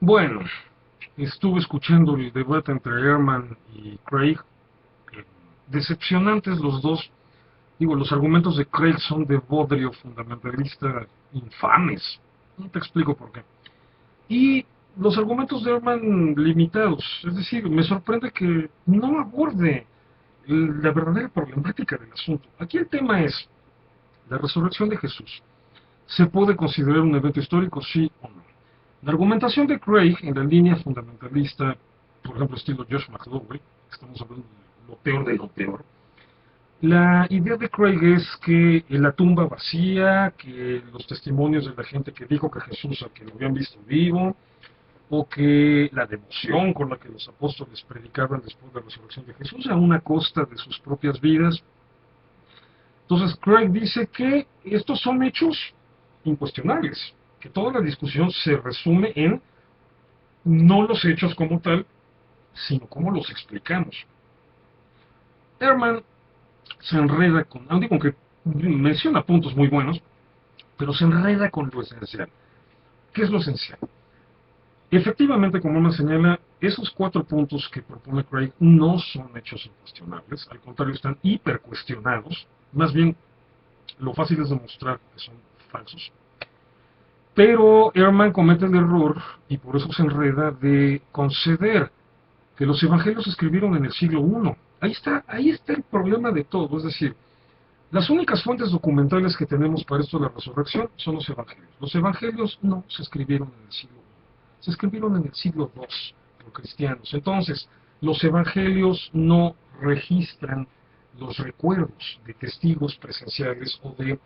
Bueno, estuve escuchando el debate entre Ehrman y Craig. eh, Decepcionantes los dos. Digo, los argumentos de Craig son de bodrio fundamentalista infames. No te explico por qué. Y los argumentos de Ehrman limitados. Es decir, me sorprende que no aborde la verdadera problemática del asunto. Aquí el tema es la resurrección de Jesús. ¿Se puede considerar un evento histórico, sí o no? La argumentación de Craig en la línea fundamentalista, por ejemplo, estilo Josh McDowell, estamos hablando de lo peor de lo peor. La idea de Craig es que la tumba vacía, que los testimonios de la gente que dijo que Jesús, a que lo habían visto vivo, o que la devoción con la que los apóstoles predicaban después de la resurrección de Jesús, a una costa de sus propias vidas. Entonces Craig dice que estos son hechos incuestionables, que toda la discusión se resume en no los hechos como tal, sino cómo los explicamos. Ehrman se enreda con, aunque menciona puntos muy buenos, pero se enreda con lo esencial. ¿Qué es lo esencial? Efectivamente, como me señala, esos 4 puntos que propone Craig no son hechos incuestionables, al contrario, están hipercuestionados. Más bien, lo fácil es demostrar que son falsos. Pero Ehrman comete el error, y por eso se enreda, de conceder que los evangelios se escribieron en el siglo I. Ahí está el problema de todo. Es decir, las únicas fuentes documentales que tenemos para esto de la resurrección son los evangelios. Los evangelios no se escribieron en el siglo I, se escribieron en el siglo II por cristianos. Entonces, los evangelios no registran los recuerdos de testigos presenciales o de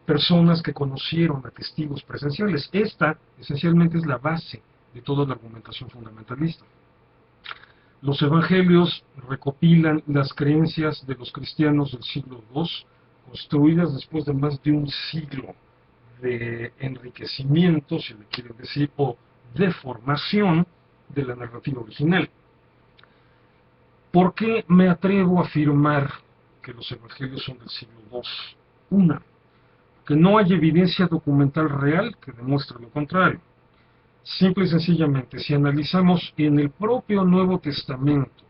personas que conocieron a testigos presenciales. Esta, esencialmente, es la base de toda la argumentación fundamentalista. Los evangelios recopilan las creencias de los cristianos del siglo II, construidas después de más de un siglo de enriquecimiento, si le quieren decir, o deformación de la narrativa original. ¿Por qué me atrevo a afirmar que los evangelios son del siglo II? Una, que no hay evidencia documental real que demuestre lo contrario. Simple y sencillamente, si analizamos en el propio Nuevo Testamento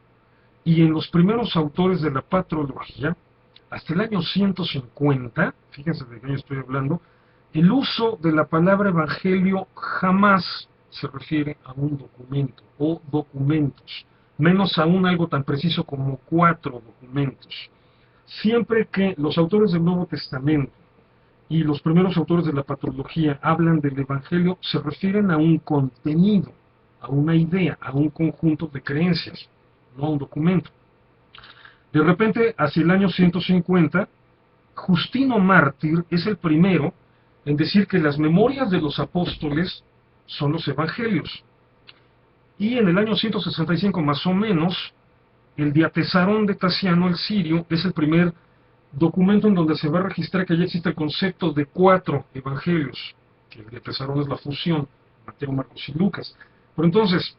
y en los primeros autores de la patrología, hasta el año 150, fíjense de qué año estoy hablando, el uso de la palabra evangelio jamás se refiere a un documento o documentos, menos aún algo tan preciso como 4 documentos. Siempre que los autores del Nuevo Testamento y los primeros autores de la patrología hablan del evangelio, se refieren a un contenido, a una idea, a un conjunto de creencias, no a un documento. De repente, hacia el año 150, Justino Mártir es el primero en decir que las memorias de los apóstoles son los evangelios. Y en el año 165 más o menos, el Diatesarón de Tasiano el Sirio es el primer documento en donde se va a registrar que ya existe el concepto de 4 evangelios, que el Diatesarón es la fusión, Mateo, Marcos y Lucas. Pero entonces,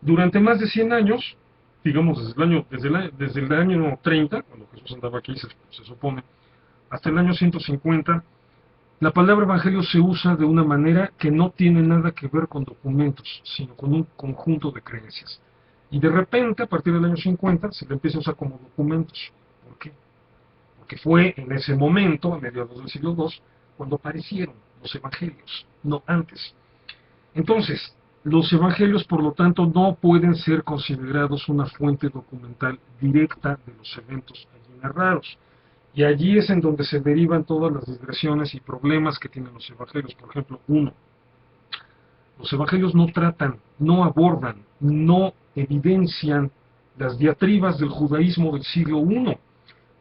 durante más de 100 años, digamos desde el año 30, cuando Jesús andaba aquí, se supone, hasta el año 150, la palabra evangelio se usa de una manera que no tiene nada que ver con documentos, sino con un conjunto de creencias. Y de repente, a partir del año 50, se le empieza a usar como documentos. ¿Por qué? Porque fue en ese momento, a mediados del siglo II, cuando aparecieron los evangelios, no antes. Entonces, los evangelios, por lo tanto, no pueden ser considerados una fuente documental directa de los eventos allí narrados. Y allí es en donde se derivan todas las digresiones y problemas que tienen los evangelios. Por ejemplo, uno, los evangelios no tratan, no abordan, no evidencian las diatribas del judaísmo del siglo I,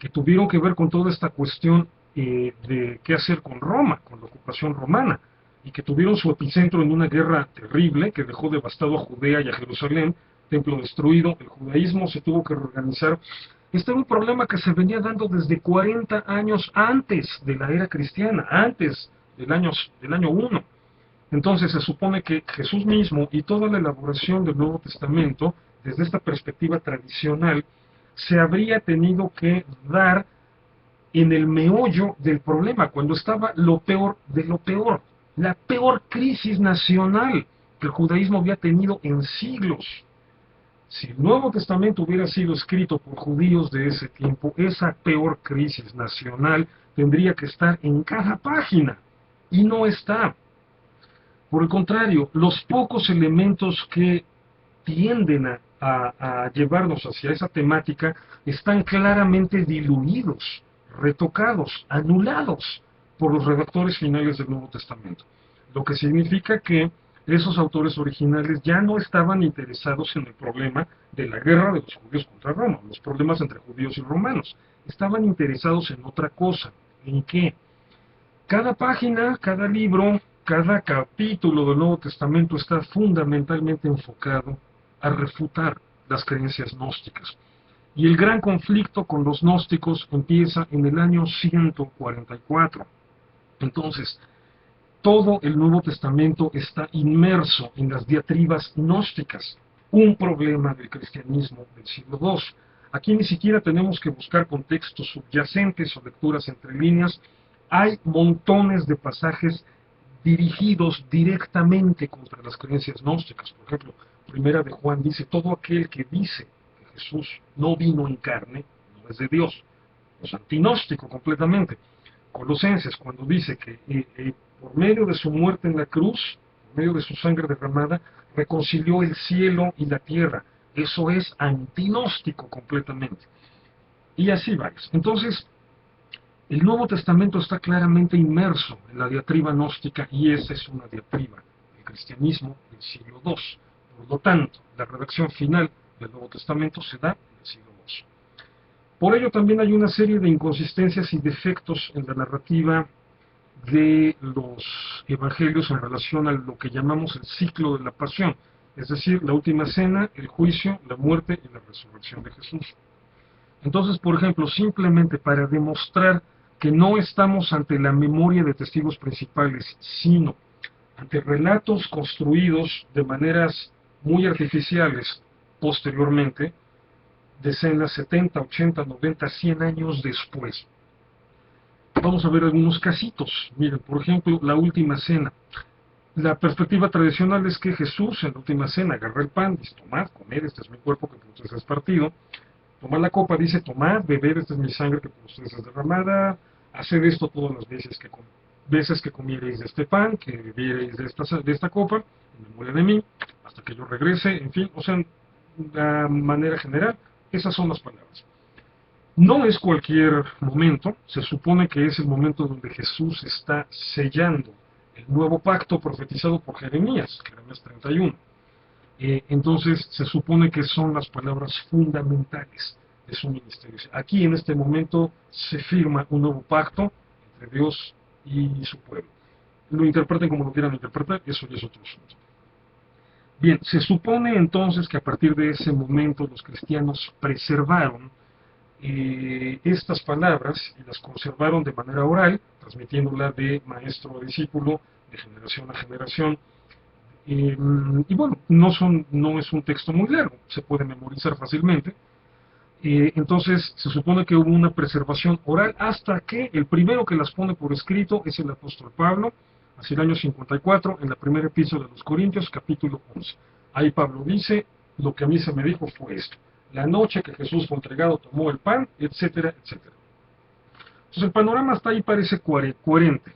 que tuvieron que ver con toda esta cuestión de qué hacer con Roma, con la ocupación romana, y que tuvieron su epicentro en una guerra terrible que dejó devastado a Judea y a Jerusalén, templo destruido, el judaísmo se tuvo que reorganizar. Este era un problema que se venía dando desde 40 años antes de la era cristiana, antes del año 1. Entonces se supone que Jesús mismo y toda la elaboración del Nuevo Testamento, desde esta perspectiva tradicional, se habría tenido que dar en el meollo del problema, cuando estaba lo peor de lo peor, la peor crisis nacional que el judaísmo había tenido en siglos. Si el Nuevo Testamento hubiera sido escrito por judíos de ese tiempo, esa peor crisis nacional tendría que estar en cada página, y no está. Por el contrario, los pocos elementos que tienden a llevarnos hacia esa temática están claramente diluidos, retocados, anulados por los redactores finales del Nuevo Testamento. Lo que significa que esos autores originales ya no estaban interesados en el problema de la guerra de los judíos contra Roma, los problemas entre judíos y romanos. Estaban interesados en otra cosa. ¿En qué? Cada página, cada libro, cada capítulo del Nuevo Testamento está fundamentalmente enfocado a refutar las creencias gnósticas. Y el gran conflicto con los gnósticos empieza en el año 144. Entonces, todo el Nuevo Testamento está inmerso en las diatribas gnósticas, un problema del cristianismo del siglo II. Aquí ni siquiera tenemos que buscar contextos subyacentes o lecturas entre líneas. Hay montones de pasajes dirigidos directamente contra las creencias gnósticas. Por ejemplo, Primera de Juan dice: todo aquel que dice que Jesús no vino en carne no es de Dios. Es antinóstico completamente. Colosenses, cuando dice que por medio de su muerte en la cruz, por medio de su sangre derramada, reconcilió el cielo y la tierra. Eso es antinóstico completamente. Y así varios. Entonces, el Nuevo Testamento está claramente inmerso en la diatriba gnóstica, y esa es una diatriba del cristianismo del siglo II. Por lo tanto, la redacción final del Nuevo Testamento se da en el siglo II. Por ello también hay una serie de inconsistencias y defectos en la narrativa de los evangelios en relación a lo que llamamos el ciclo de la pasión, es decir, la última cena, el juicio, la muerte y la resurrección de Jesús. Entonces, por ejemplo, simplemente para demostrar que no estamos ante la memoria de testigos principales, sino ante relatos construidos de maneras muy artificiales posteriormente, decenas, 70, 80, 90, 100 años después. Vamos a ver algunos casitos. Miren, por ejemplo, la última cena. La perspectiva tradicional es que Jesús en la última cena agarra el pan, dice: tomad, comed, este es mi cuerpo que por ustedes es partido. Toma la copa, dice: tomad, beber, esta es mi sangre que por ustedes es derramada. Haced esto todas las veces que comiereis de este pan, que bebiereis de esta copa, en memoria de mí, hasta que yo regrese. En fin, o sea, de manera general, esas son las palabras. No es cualquier momento, se supone que es el momento donde Jesús está sellando el nuevo pacto profetizado por Jeremías, Jeremías 31. Entonces se supone que son las palabras fundamentales de su ministerio. Aquí en este momento se firma un nuevo pacto entre Dios y su pueblo. Lo interpreten como lo quieran interpretar, eso ya es otro asunto. Bien, se supone entonces que a partir de ese momento los cristianos preservaron estas palabras y las conservaron de manera oral, transmitiéndola de maestro a discípulo, de generación a generación. Y bueno, no es un texto muy largo, se puede memorizar fácilmente. Entonces se supone que hubo una preservación oral hasta que el primero que las pone por escrito es el apóstol Pablo, hacia el año 54, en la primera epístola de los Corintios, capítulo 11. Ahí Pablo dice: lo que a mí se me dijo fue esto: la noche que Jesús fue entregado tomó el pan, etcétera, etcétera. Entonces el panorama hasta ahí parece coherente.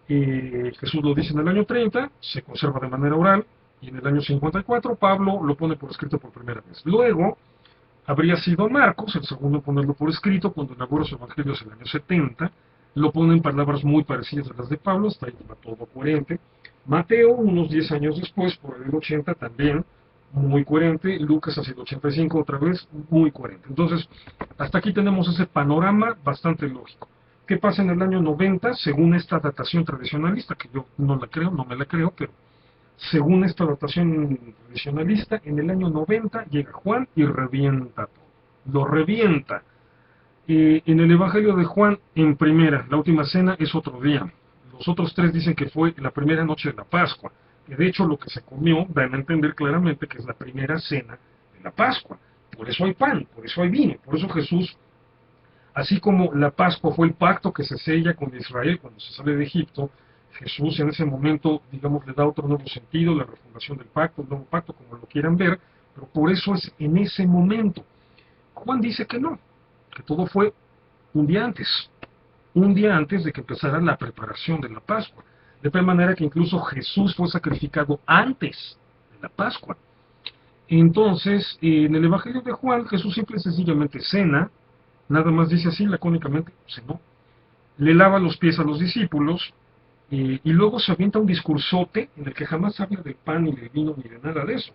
Jesús lo dice en el año 30, se conserva de manera oral, y en el año 54 Pablo lo pone por escrito por primera vez. Luego habría sido Marcos el segundo en ponerlo por escrito, cuando inaugura su evangelio en el año 70, lo pone en palabras muy parecidas a las de Pablo, hasta ahí va todo coherente. Mateo, unos 10 años después, por el 80, también muy coherente. Lucas hacia el 85, otra vez, muy coherente. Entonces, hasta aquí tenemos ese panorama bastante lógico. ¿Qué pasa en el año 90? Según esta datación tradicionalista, que yo no me la creo, pero según esta datación tradicionalista, en el año 90 llega Juan y revienta todo. Lo revienta. En el Evangelio de Juan, en primera, la última cena es otro día. Los otros tres dicen que fue la primera noche de la Pascua, que de hecho lo que se comió dan a entender claramente que es la primera cena de la Pascua. Por eso hay pan, por eso hay vino, por eso Jesús, así como la Pascua fue el pacto que se sella con Israel cuando se sale de Egipto, Jesús en ese momento, digamos, le da otro nuevo sentido, la refundación del pacto, el nuevo pacto, como lo quieran ver, pero por eso es en ese momento. Juan dice que no, que todo fue un día antes de que empezara la preparación de la Pascua. De tal manera que incluso Jesús fue sacrificado antes de la Pascua. Entonces, en el Evangelio de Juan, Jesús simple y sencillamente cena, nada más dice así, lacónicamente, cenó, le lava los pies a los discípulos, y luego se avienta un discursote en el que jamás habla del pan, ni del vino, ni de nada de eso.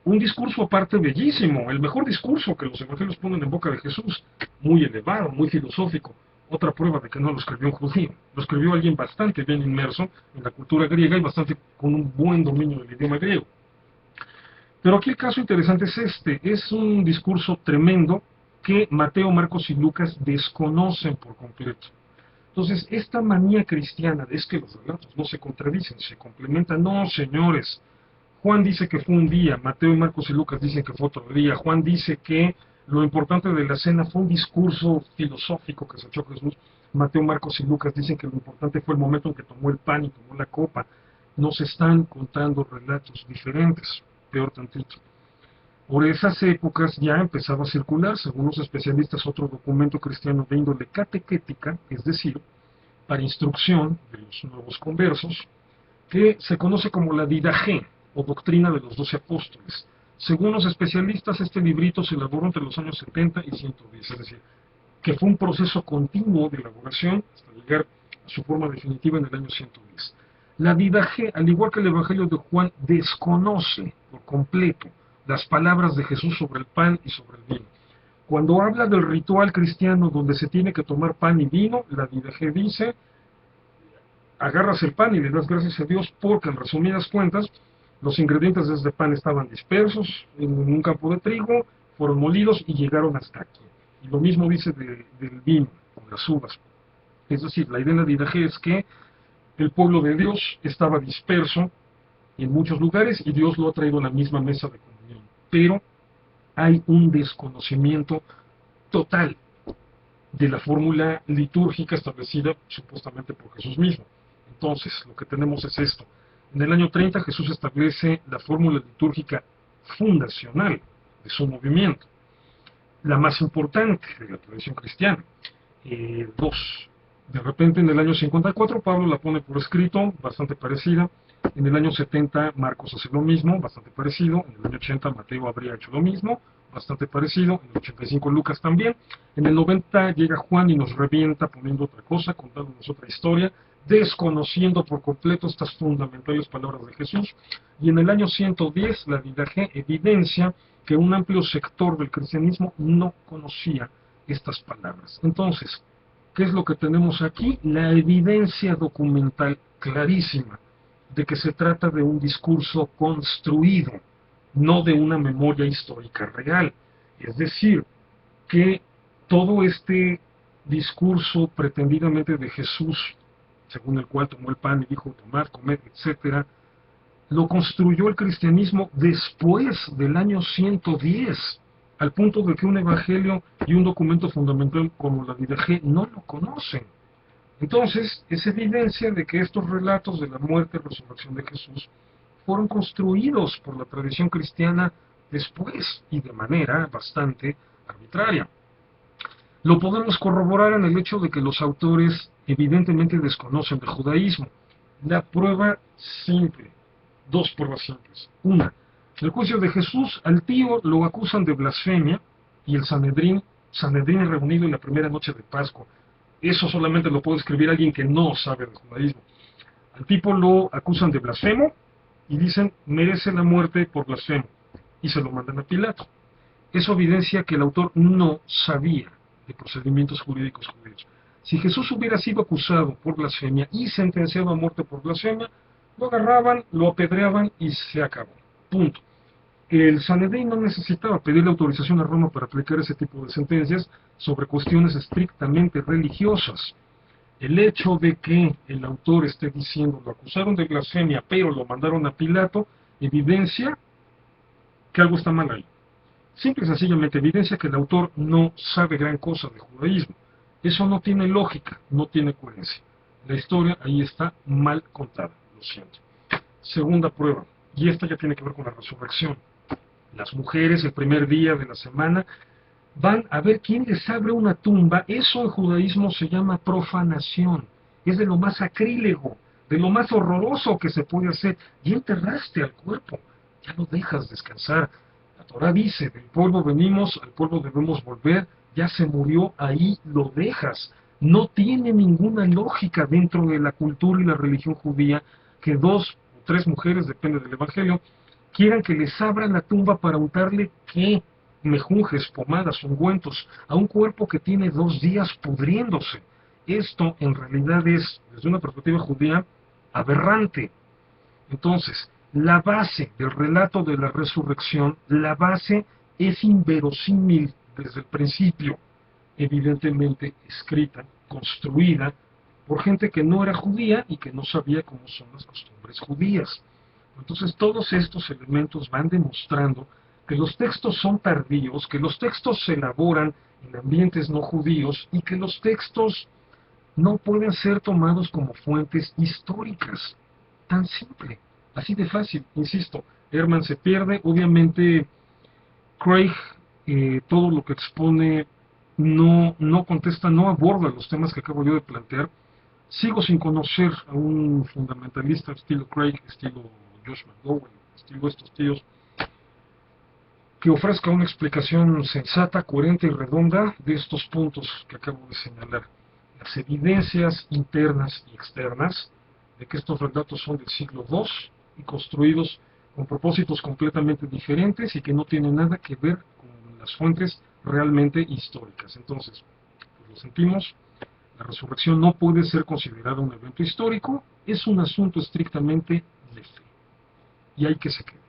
Un discurso aparte bellísimo, el mejor discurso que los evangelios ponen en boca de Jesús, muy elevado, muy filosófico. Otra prueba de que no lo escribió un judío, lo escribió alguien bastante bien inmerso en la cultura griega y bastante con un buen dominio del idioma griego. Pero aquí el caso interesante es este, es un discurso tremendo que Mateo, Marcos y Lucas desconocen por completo. Entonces, esta manía cristiana de es que los relatos no se contradicen, se complementan, no, señores. Juan dice que fue un día, Mateo, Marcos y Lucas dicen que fue otro día. Juan dice que lo importante de la cena fue un discurso filosófico que se echó Jesús. Mateo, Marcos y Lucas dicen que lo importante fue el momento en que tomó el pan y tomó la copa. Nos están contando relatos diferentes, peor tantito. Por esas épocas ya empezaba a circular, según los especialistas, otro documento cristiano de índole catequética, es decir, para instrucción de los nuevos conversos, que se conoce como la Didaché, o Doctrina de los 12 Apóstoles. Según los especialistas, este librito se elaboró entre los años 70 y 110, es decir, que fue un proceso continuo de elaboración hasta llegar a su forma definitiva en el año 110. La Didaché, al igual que el Evangelio de Juan, desconoce por completo las palabras de Jesús sobre el pan y sobre el vino. Cuando habla del ritual cristiano donde se tiene que tomar pan y vino, la Didaché dice, agarras el pan y le das gracias a Dios porque, en resumidas cuentas, los ingredientes de este pan estaban dispersos en un campo de trigo, fueron molidos y llegaron hasta aquí. Y lo mismo dice del vino, con las uvas. Es decir, la idea de la Didaché es que el pueblo de Dios estaba disperso en muchos lugares y Dios lo ha traído a la misma mesa de comunión. Pero hay un desconocimiento total de la fórmula litúrgica establecida supuestamente por Jesús mismo. Entonces, lo que tenemos es esto. En el año 30 Jesús establece la fórmula litúrgica fundacional de su movimiento, la más importante de la tradición cristiana. Dos. De repente en el año 54 Pablo la pone por escrito, bastante parecida. En el año 70 Marcos hace lo mismo, bastante parecido. En el año 80 Mateo habría hecho lo mismo, bastante parecido. En el 85 Lucas también. En el 90 llega Juan y nos revienta poniendo otra cosa, contándonos otra historia, desconociendo por completo estas fundamentales palabras de Jesús. Y en el año 110 la Didaché evidencia que un amplio sector del cristianismo no conocía estas palabras. Entonces, ¿qué es lo que tenemos aquí? La evidencia documental clarísima de que se trata de un discurso construido, no de una memoria histórica real. Es decir, que todo este discurso pretendidamente de Jesús, según el cual tomó el pan y dijo, tomad, comed, etc., lo construyó el cristianismo después del año 110, al punto de que un evangelio y un documento fundamental como la Didaché no lo conocen. Entonces, es evidencia de que estos relatos de la muerte y resurrección de Jesús fueron construidos por la tradición cristiana después y de manera bastante arbitraria. Lo podemos corroborar en el hecho de que los autores evidentemente desconocen del judaísmo. La prueba simple, dos pruebas simples. Una, el juicio de Jesús, al tío lo acusan de blasfemia y el Sanedrín reunido en la primera noche de Pascua. Eso solamente lo puede escribir alguien que no sabe del judaísmo. Al tipo lo acusan de blasfemo y dicen merece la muerte por blasfemo y se lo mandan a Pilato. Eso evidencia que el autor no sabía de procedimientos jurídicos judíos. Si Jesús hubiera sido acusado por blasfemia y sentenciado a muerte por blasfemia, lo agarraban, lo apedreaban y se acabó. Punto. El Sanedrín no necesitaba pedirle autorización a Roma para aplicar ese tipo de sentencias sobre cuestiones estrictamente religiosas. El hecho de que el autor esté diciendo lo acusaron de blasfemia pero lo mandaron a Pilato evidencia que algo está mal ahí. Simple y sencillamente evidencia que el autor no sabe gran cosa de judaísmo. Eso no tiene lógica, no tiene coherencia. La historia ahí está mal contada, lo siento. Segunda prueba, y esta ya tiene que ver con la resurrección. Las mujeres el primer día de la semana van a ver quién les abre una tumba. Eso en judaísmo se llama profanación. Es de lo más sacrílego, de lo más horroroso que se puede hacer. Y enterraste al cuerpo, ya lo dejas descansar. La Torah dice, del polvo venimos, al polvo debemos volver, ya se murió, ahí lo dejas. No tiene ninguna lógica dentro de la cultura y la religión judía que dos o tres mujeres, depende del evangelio, quieran que les abran la tumba para untarle ¿qué? Mejunjes, pomadas, ungüentos, a un cuerpo que tiene 2 días pudriéndose. Esto en realidad es, desde una perspectiva judía, aberrante. Entonces, la base del relato de la resurrección, la base es inverosímil desde el principio, evidentemente escrita, construida por gente que no era judía y que no sabía cómo son las costumbres judías. Entonces todos estos elementos van demostrando que los textos son tardíos, que los textos se elaboran en ambientes no judíos y que los textos no pueden ser tomados como fuentes históricas. Tan simple, así de fácil, insisto. Herman se pierde, obviamente Craig todo lo que expone no contesta, no aborda los temas que acabo yo de plantear. Sigo sin conocer a un fundamentalista estilo Craig, estilo Josh McDowell, estilo estos tíos, que ofrezca una explicación sensata, coherente y redonda de estos puntos que acabo de señalar. Las evidencias internas y externas de que estos relatos son del siglo II y construidos con propósitos completamente diferentes y que no tienen nada que ver con las fuentes realmente históricas. Entonces, pues lo sentimos, la resurrección no puede ser considerada un evento histórico, es un asunto estrictamente de fe. Y hay que se quede.